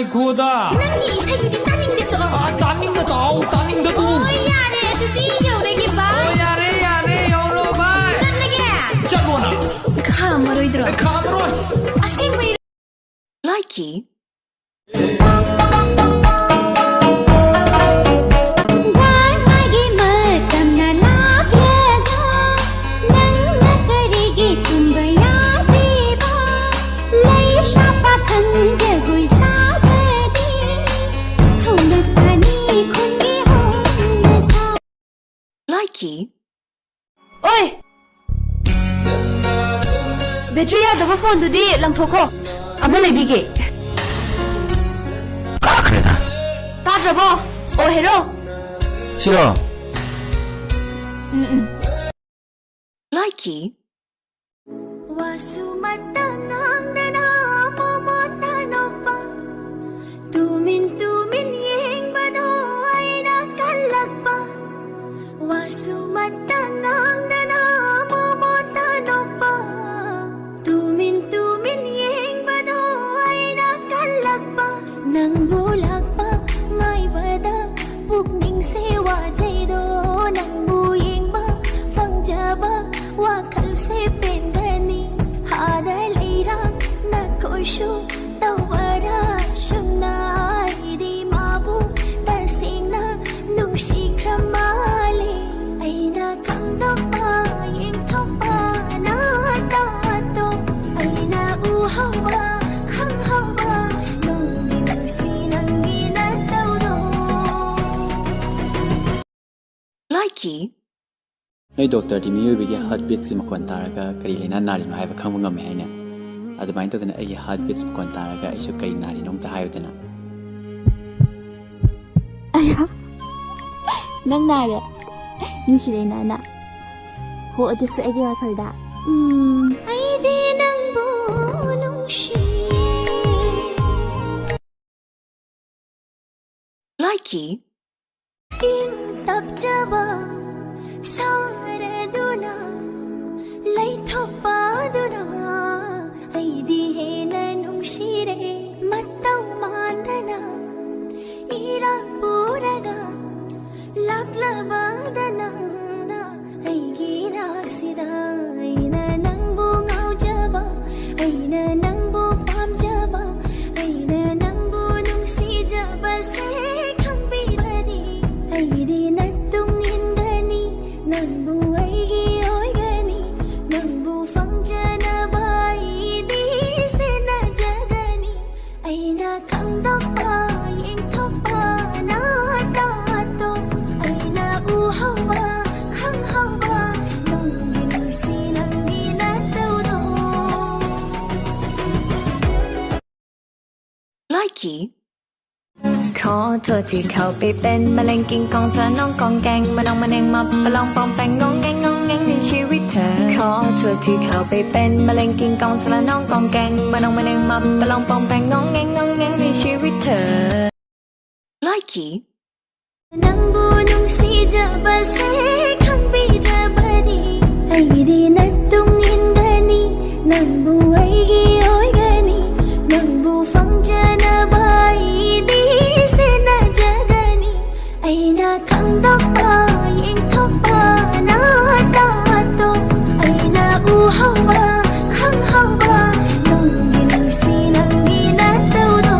ꯉꯥꯏꯈꯣꯗ ꯅꯪꯒꯤ ꯏꯁꯩꯗꯨꯗꯤ ꯇꯥꯅꯤꯡꯗꯦ ꯆꯣ ꯇꯥꯅꯤꯡꯗ ꯇꯥꯎ ꯇꯥꯅꯤꯡꯗ ꯇꯨ ꯌꯥꯔꯦ ꯑꯗꯨꯗꯤ ꯌꯧꯔꯒꯦ ꯕꯥꯏ ꯌꯥꯔꯦ ꯌꯥꯔꯦ ꯌꯧꯔꯣ ꯕꯥꯏ ꯆꯠꯂꯒꯦ ꯆꯠꯂꯣꯅ ꯈꯥꯝꯃꯔꯣꯏꯗ꯭ꯔꯣ ꯈꯥꯝꯃꯔꯣꯏ ꯑꯁꯦꯡꯕꯩ Likey. Likey. Oi! Battery yadaba phone dudi langthokho. Ama lebige. ꯀꯥꯈ꯭ꯔꯦꯗ Tadrabo. Oh hero. ꯁꯤꯔꯣ Likey. Nang bulak pa ngay bada pukning sewa jaido nang buying ba fangjaba wakal se pendani hada leirang na koishu tawara shumna idi mabu tasingna nushi kramale aina kangdok pa yeng thok pa na ta to aina uhawa Likey. Noi doctor di miyubi heartbeat si makon taraga kari lena nari no haiba khangbu ngame haina adumain to dana ai heartbeat makon taraga ai so kari nari nong ta hayo dana aya nang nare nungshire nana ho adu su ai wa khalda ai de nang bu nungshi Likey. Ting tap jaba sare duna lai thopa duna ai di he na nungshire matau mandana ira puraga lakla badana na ai gina sida ai na nang bu ngau jaba ai na nang bu pam jaba ai na nang bu nungsi jaba se Aidi natung ingani Nangbu aigi oigani Nangbu fangjana baidi sena jagani Aina kangdok pa yeng thok pa na tato Aina uhawa khang hawa Nongin sinangi na tawdo Likey. ขอโทษที่เขาไปเป็นมะเร็งกินกองสารน้องกองแกงมาน้องมาเองมาประลองปองแปงงงแงงงงแงงในชีวิตเธอขอโทษที่เขาไปเป็นมะเร็งกินกองสารน้องกองแกงมาน้องมาเองมาประลองปองแปงงงแงงงงแงงในชีวิตเธอ Likey. Nang bu nungsi jaba se khang bi rabadi Aidi natung ingani Nang bu aigi oigani Nang bu fangjana baidi sena jagani Aina kangdok pa yeng thok pa na tato Aina uhawa khang hawa Nongin sinangi na tawdo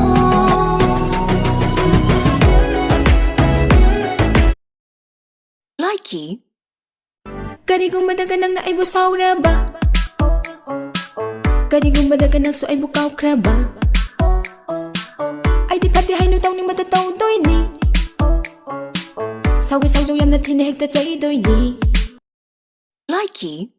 Likey. Karigumada ka nang naibo saura ba? Karigumada ka nang so ay bukaw kraba? Ay di pati hay nutaw ni matataw doy ni Sawi saw yam na tinihig ta chay doy ni Likey.